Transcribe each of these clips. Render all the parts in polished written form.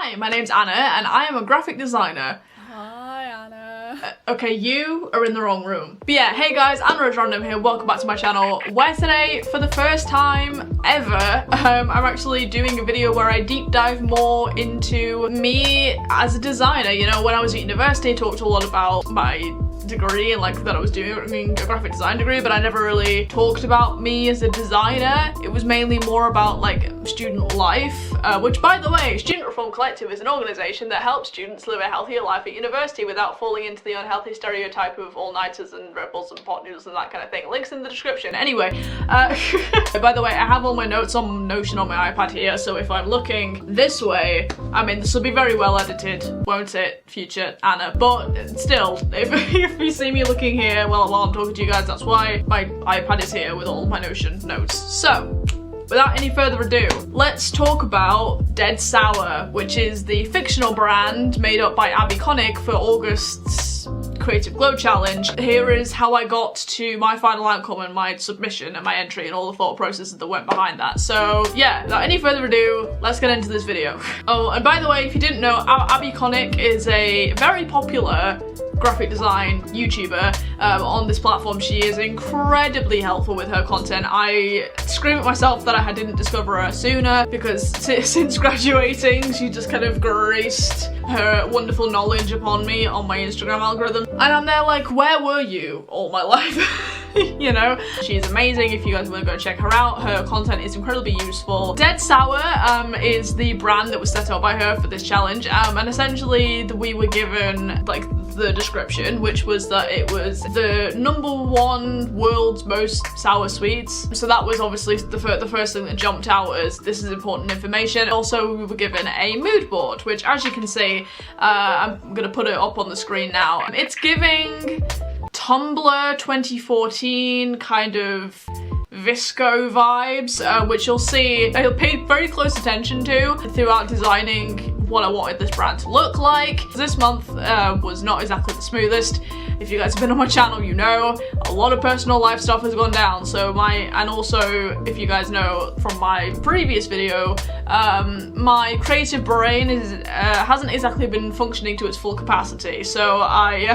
Hi, my name's Anna and I am a graphic designer. Hi Anna. Okay, you are in the wrong room. But yeah, hey guys, Anna is Random here, welcome back to my channel, where today, for the first time ever, I'm actually doing a video where I deep dive more into me as a designer. You know, when I was at university, I talked a lot about my degree and like that I was doing a graphic design degree, but I never really talked about me as a designer. It was mainly more about like student life, which by the way, Student Reform Collective is an organisation that helps students live a healthier life at university without falling into the unhealthy stereotype of all-nighters and Red Bulls and pot noodles and that kind of thing. Links in the description. Anyway, by the way, I have all my notes on Notion on my iPad here, so if I'm looking this way, I mean, this will be very well edited, won't it, future Anna? But still, if you see me looking here while I'm talking to you guys, that's why my iPad is here with all my Notion notes. So, without any further ado, let's talk about Dead Sour, which is the fictional brand made up by Abi Connick for August's Creative Gloe challenge. Here is how I got to my final outcome and my submission and my entry and all the thought processes that went behind that. So yeah, without any further ado, let's get into this video. Oh, and by the way, if you didn't know, Abi Connick is a very popular graphic design YouTuber on this platform. She is incredibly helpful with her content. I scream at myself that I didn't discover her sooner, because since graduating she just kind of graced her wonderful knowledge upon me on my Instagram algorithm, and I'm there like, where were you all my life? You know, she's amazing. If you guys want to go check her out, her content is incredibly useful. Dead Sour is the brand that was set up by her for this challenge, and essentially we were given like the description, which was that it was the #1 world's most sour sweets. So that was obviously the first thing that jumped out as this is important information. Also, we were given a mood board, which, as you can see, I'm gonna put it up on the screen now. It's giving Tumblr 2014 kind of Visco vibes, which you'll see I paid very close attention to throughout designing what I wanted this brand to look like. This month was not exactly the smoothest. If you guys have been on my channel, you know a lot of personal life stuff has gone down. So and also, if you guys know from my previous video, my creative brain hasn't exactly been functioning to its full capacity. So I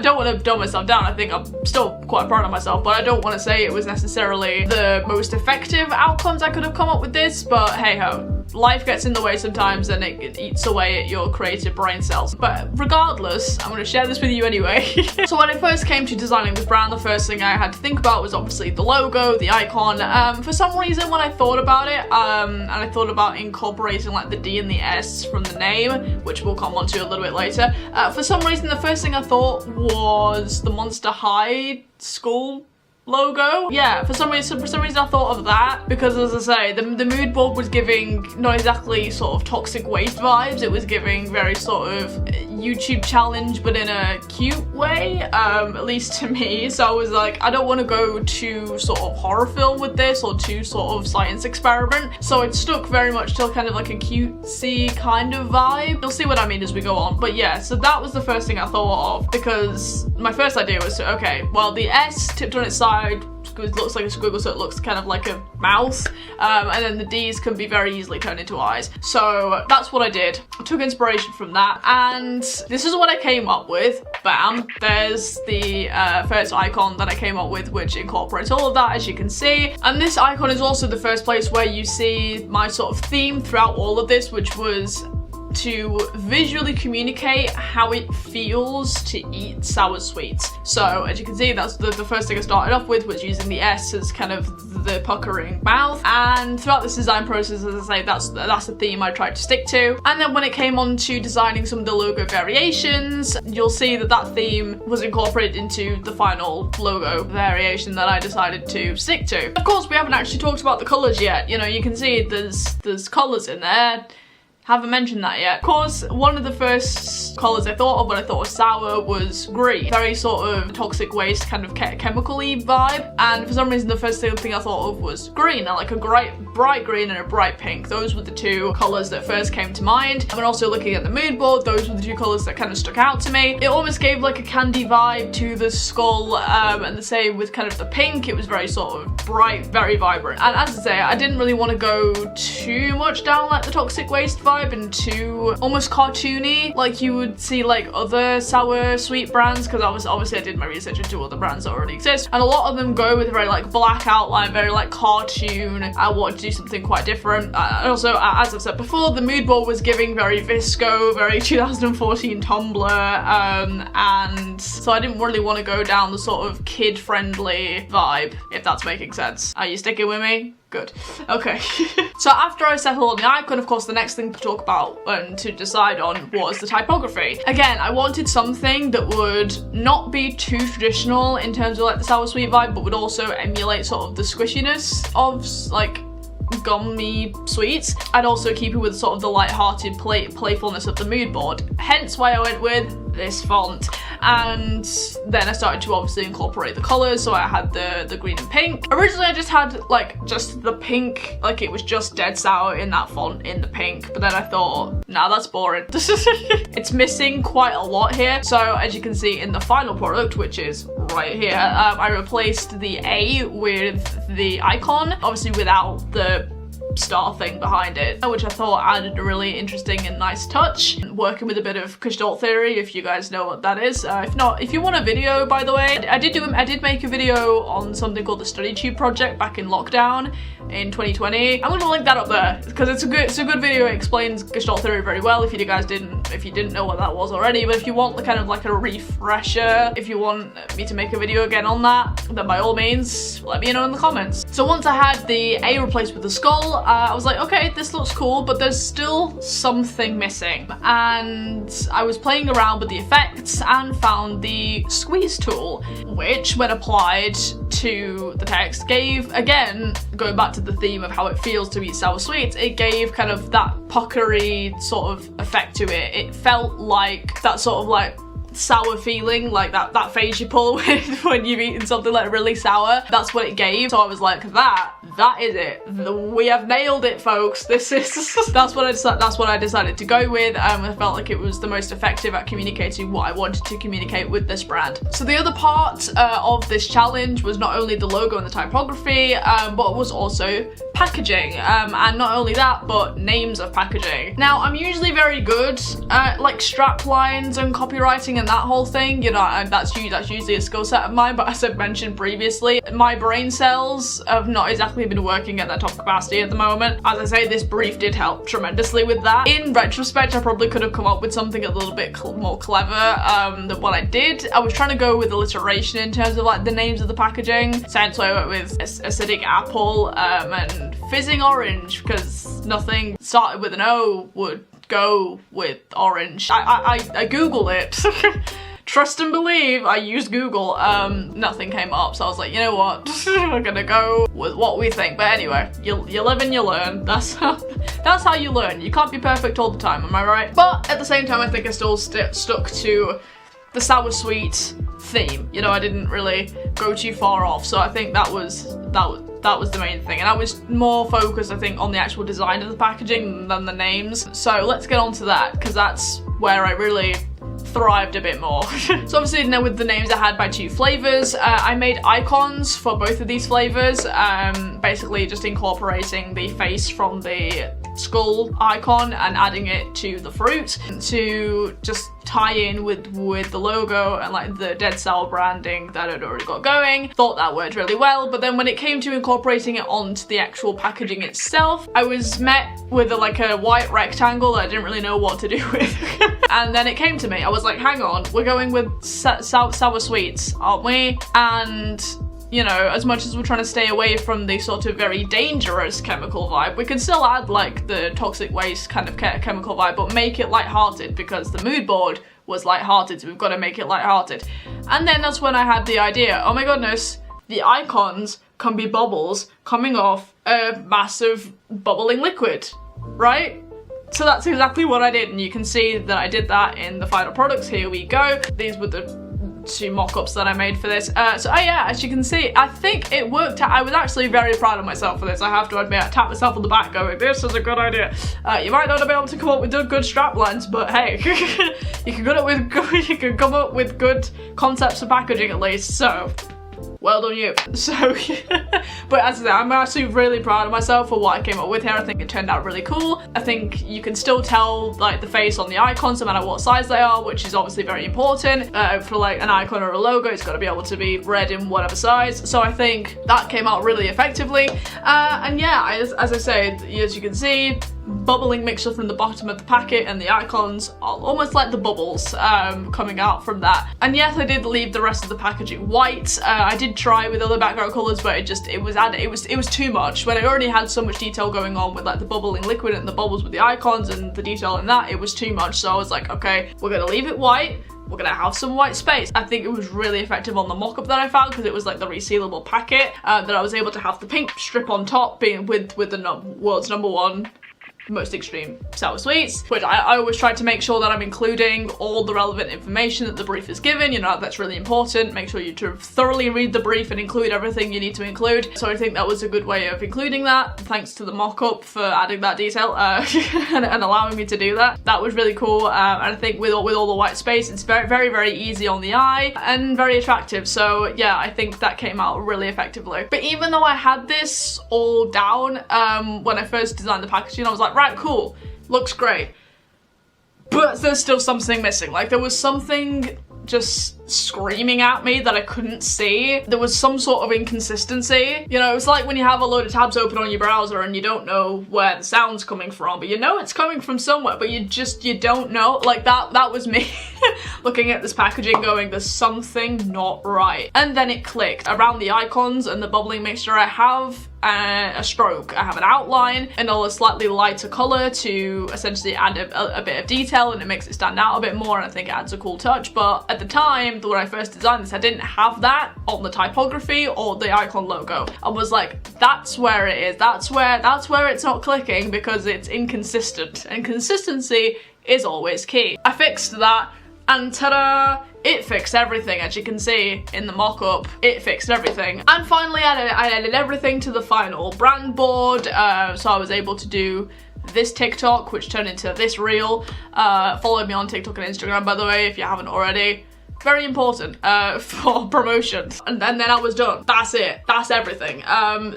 don't want to dumb myself down. I think I'm still quite proud of myself, but I don't want to say it was necessarily the most effective outcomes I could have come up with this. But hey ho. Life gets in the way sometimes and it eats away at your creative brain cells. But regardless, I'm going to share this with you anyway. So when I first came to designing this brand, the first thing I had to think about was obviously the logo, the icon. For some reason when I thought about it, and I thought about incorporating like the D and the S from the name, which we'll come on to a little bit later, for some reason the first thing I thought was the Monster High school logo. Yeah, for some reason I thought of that, because as I say, the mood board was giving not exactly sort of toxic waste vibes. It was giving very sort of YouTube challenge, but in a cute way, at least to me. So I was like, I don't want to go too sort of horror film with this or too sort of science experiment. So it stuck very much to kind of like a cutesy kind of vibe. You'll see what I mean as we go on. But yeah, so that was the first thing I thought of, because my first idea was to, okay, well, the S tipped on its side, it looks like a squiggle, so it looks kind of like a mouth, and then the D's can be very easily turned into eyes. So that's what I did. I took inspiration from that, and this is what I came up with. Bam! There's the first icon that I came up with, which incorporates all of that, as you can see. And this icon is also the first place where you see my sort of theme throughout all of this, which was to visually communicate how it feels to eat sour sweets. So as you can see, that's the first thing I started off with, was using the S as kind of the puckering mouth, and throughout this design process, as I say, that's the theme I tried to stick to. And then when it came on to designing some of the logo variations, you'll see that theme was incorporated into the final logo variation that I decided to stick to. Of course, we haven't actually talked about the colours yet. You know, you can see there's colours in there. Haven't mentioned that yet. Of course, one of the first colours I thought of when I thought of sour was green. Very sort of toxic waste, kind of chemical-y vibe. And for some reason, the first thing I thought of was green. Like a bright green and a bright pink. Those were the two colours that first came to mind. And also looking at the mood board, those were the two colours that kind of stuck out to me. It almost gave like a candy vibe to the skull, and the same with kind of the pink. It was very sort of bright, very vibrant. And as I say, I didn't really want to go too much down like the toxic waste vibe. vibe and too almost cartoony, like you would see like other sour sweet brands, because obviously I did my research into other brands that already exist, and a lot of them go with a very like black outline, very like cartoon. I wanted to do something quite different. Also, as I've said before, the mood board was giving very visco, very 2014 Tumblr, and so I didn't really want to go down the sort of kid-friendly vibe, if that's making sense. Are you sticking with me? Good. Okay. So after I settled on the icon, of course, the next thing to talk about and to decide on was the typography. Again, I wanted something that would not be too traditional in terms of like the sour sweet vibe, but would also emulate sort of the squishiness of like gummy sweets. I'd also keep it with sort of the light-hearted playfulness of the mood board, hence why I went with this font. And then I started to obviously incorporate the colours, so I had the green and pink. Originally I just had like just the pink, like it was just dead sour in that font in the pink, but then I thought, nah, that's boring. It's missing quite a lot here. So as you can see in the final product, which is right here, I replaced the A with the icon, obviously without the star thing behind it, which I thought added a really interesting and nice touch. Working with a bit of Gestalt theory, if you guys know what that is. If not, if you want a video, by the way, I did make a video on something called the Study Tube project back in lockdown in 2020. I'm gonna link that up there because it's a good video. It explains Gestalt theory very well. If you didn't know what that was already, but if you want kind of like a refresher, if you want me to make a video again on that, then by all means let me know in the comments. So once I had the A replaced with the skull, I was like, okay, this looks cool, but there's still something missing. And I was playing around with the effects and found the squeeze tool, which when applied to the text gave, again, going back to the theme of how it feels to eat sour sweets, it gave kind of that puckery sort of effect to it. It felt like that sort of like sour feeling, like that face you pull with when you've eaten something like really sour. That's what it gave. So I was like, that is it. We have nailed it, folks. This is that's what I decided to go with. I felt like it was the most effective at communicating what I wanted to communicate with this brand. So the other part of this challenge was not only the logo and the typography, but was also packaging, and not only that, but names of packaging. Now, I'm usually very good at like strap lines and copywriting and that whole thing, you know, and that's usually a skill set of mine, but as I've mentioned previously, my brain cells have not exactly been working at their top capacity at the moment. As I say, this brief did help tremendously with that. In retrospect, I probably could have come up with something a little bit more clever than what I did. I was trying to go with alliteration in terms of like the names of the packaging, so I went with acidic apple and fizzing orange, because nothing started with an O would go with orange. I googled it. Trust and believe, I used Google. Nothing came up, so I was like, you know what, we're gonna go with what we think. But anyway, you live and you learn. That's how you learn. You can't be perfect all the time, am I right? But at the same time, I think I still stuck to the sour sweet theme. You know, I didn't really go too far off, so I think that was the main thing, and I was more focused, I think, on the actual design of the packaging than the names. So let's get on to that, because that's where I really thrived a bit more. So obviously now with the names I had by two flavors, I made icons for both of these flavors, basically just incorporating the face from the skull icon and adding it to the fruit to just tie in with the logo and like the dead sour branding that I'd already got going. Thought that worked really well, but then when it came to incorporating it onto the actual packaging itself, I was met with a white rectangle that I didn't really know what to do with. And then it came to me, I was like, hang on, we're going with sour sweets, aren't we? And you know, as much as we're trying to stay away from the sort of very dangerous chemical vibe, we can still add like the toxic waste kind of chemical vibe, but make it lighthearted, because the mood board was lighthearted, so we've got to make it lighthearted. And then that's when I had the idea, oh my goodness, the icons can be bubbles coming off a massive bubbling liquid, right? So that's exactly what I did, and you can see that I did that in the final products. Here we go. These were the two mock-ups that I made for this. So yeah, as you can see, I think it worked out. I was actually very proud of myself for this, I have to admit. I tapped myself on the back going, this is a good idea. You might not be able to come up with good strap lines, but hey, you can come up with good concepts for packaging at least, so well done you. So, but as I said, I'm actually really proud of myself for what I came up with here. I think it turned out really cool. I think you can still tell like the face on the icons no matter what size they are, which is obviously very important. For like an icon or a logo, it's got to be able to be read in whatever size. So I think that came out really effectively. And yeah, as I say, as you can see, bubbling mixture from the bottom of the packet, and the icons are almost like the bubbles coming out from that. And yes, I did leave the rest of the packaging white. I did try with other background colours, but it was too much. When I already had so much detail going on with like the bubbling liquid and the bubbles with the icons and the detail in that, it was too much. So I was like, okay, we're gonna leave it white. We're gonna have some white space. I think it was really effective on the mock-up that I found, because it was like the resealable packet that I was able to have the pink strip on top being with the world's #1 most extreme sour sweets, which I always try to make sure that I'm including all the relevant information that the brief is given. You know, that's really important. Make sure you thoroughly read the brief and include everything you need to include. So I think that was a good way of including that. Thanks to the mock-up for adding that detail and allowing me to do that. That was really cool. And I think with all the white space, it's very easy on the eye and very attractive. So yeah, I think that came out really effectively. But even though I had this all down when I first designed the packaging, I was like, right, cool, looks great, but there's still something missing. Like, there was something just screaming at me that I couldn't see. There was some sort of inconsistency. You know, it's like when you have a load of tabs open on your browser and you don't know where the sound's coming from, but you know it's coming from somewhere, but you don't know. Like, that was me looking at this packaging going, there's something not right. And then it clicked. Around the icons and the bubbling mixture, I have a stroke. I have an outline and a slightly lighter colour to essentially add a bit of detail, and it makes it stand out a bit more, and I think it adds a cool touch. But at the time when I first designed this, I didn't have that on the typography or the icon logo. I was like, that's where it is. That's where it's not clicking, because it's inconsistent, and consistency is always key. I fixed that, and ta-da! It fixed everything. As you can see in the mock-up, it fixed everything. And finally, I added everything to the final brand board, so I was able to do this TikTok, which turned into this reel. Follow me on TikTok and Instagram, by the way, if you haven't already. Very important for promotion. And then I was done. That's it. That's everything.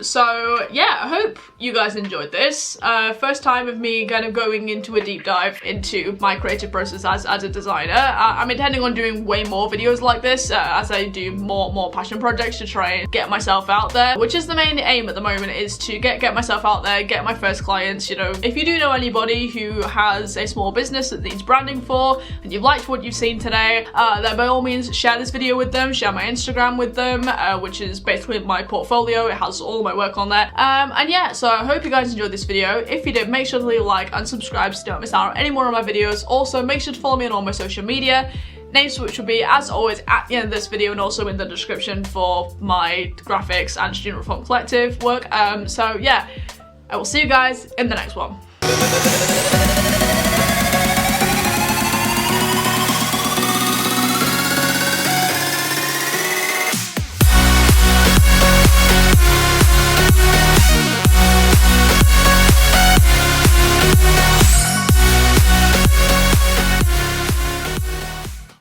So yeah, I hope you guys enjoyed this. First time of me kind of going into a deep dive into my creative process as a designer. I'm intending on doing way more videos like this as I do more passion projects to try and get myself out there, which is the main aim at the moment, is to get myself out there, get my first clients. You know, if you do know anybody who has a small business that needs branding for, and you've liked what you've seen today, then by all means share this video with them, share my Instagram with them, which is basically my portfolio. It has all my work on there. And yeah, so I hope you guys enjoyed this video. If you did, make sure to leave a like and subscribe so you don't miss out on any more of my videos. Also, make sure to follow me on all my social media, names which will be, as always, at the end of this video and also in the description for my graphics and Student Reform Collective work. So yeah, I will see you guys in the next one.